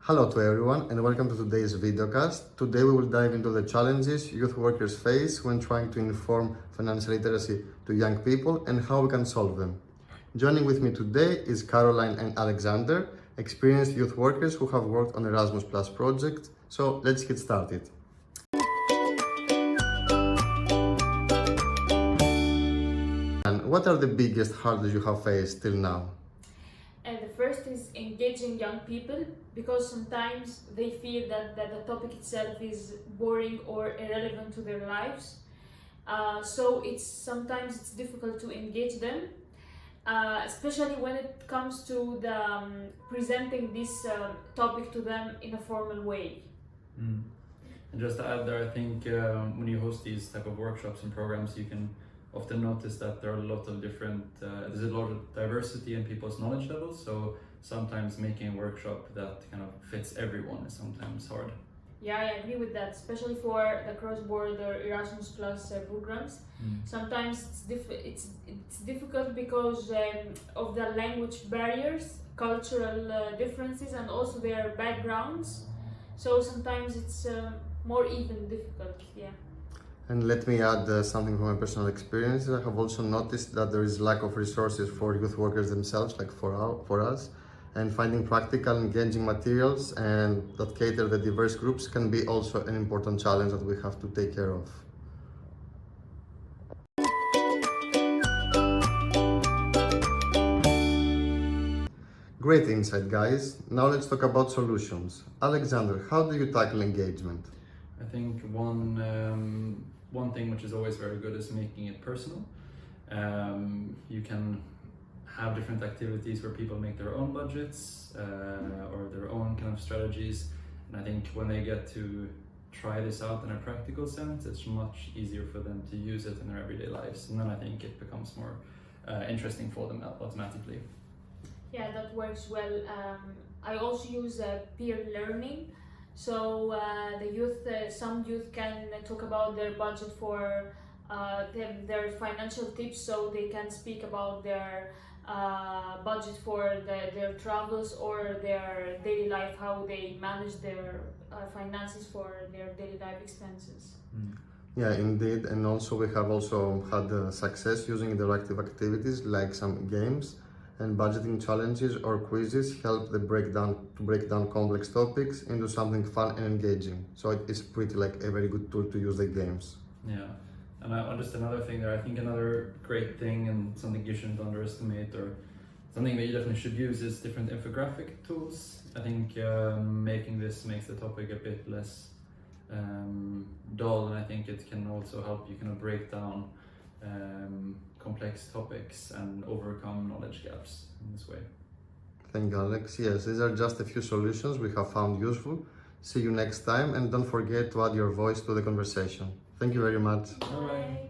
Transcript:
Hello to everyone and welcome to today's videocast. Today we will dive into the challenges youth workers face when trying to inform financial literacy to young people and how we can solve them. Joining with me today is Caroline and Alexander, experienced youth workers who have worked on Erasmus Plus project. So let's get started. And what are the biggest hurdles you have faced till now? The first is engaging young people, because sometimes they feel that the topic itself is boring or irrelevant to their lives. So sometimes it's difficult to engage them, especially when it comes to presenting this topic to them in a formal way. And just to add there, I think when you host these type of workshops and programs, you can often notice that there are a lot of different, there's a lot of diversity in people's knowledge levels, so sometimes making a workshop that kind of fits everyone is sometimes hard. Yeah, I agree with that, especially for the cross-border Erasmus Plus programs. Sometimes it's difficult because of the language barriers, cultural differences, and also their backgrounds. So sometimes it's more even difficult, yeah. And let me add something from my personal experience. I have also noticed that there is lack of resources for youth workers themselves, like for us, and finding practical, engaging materials and that cater the diverse groups can be also an important challenge that we have to take care of. Great insight, guys. Now let's talk about solutions. Alexander, how do you tackle engagement? I think one thing which is always very good is making it personal. You can have different activities where people make their own budgets or their own kind of strategies, and I think when they get to try this out in a practical sense, it's much easier for them to use it in their everyday lives, and then I think it becomes more interesting for them automatically. Yeah, that works well. I also use peer learning. So some youth can talk about their budget for their financial tips, so they can speak about their budget for their travels or their daily life, how they manage their finances for their daily life expenses. Yeah, indeed, and also we have also had success using interactive activities like some games, and budgeting challenges or quizzes help to break down complex topics into something fun and engaging. So it is pretty like a very good tool to use the games. Yeah, and just another thing there, I think another great thing and something you shouldn't underestimate, or something that you definitely should use, is different infographic tools. I think making this makes the topic a bit less dull, and I think it can also help you kind of break down complex topics and overcome knowledge gaps in this way. Thank you, Alex. Yes, these are just a few solutions we have found useful. See you next time, and don't forget to add your voice to the conversation. Thank you very much. Bye.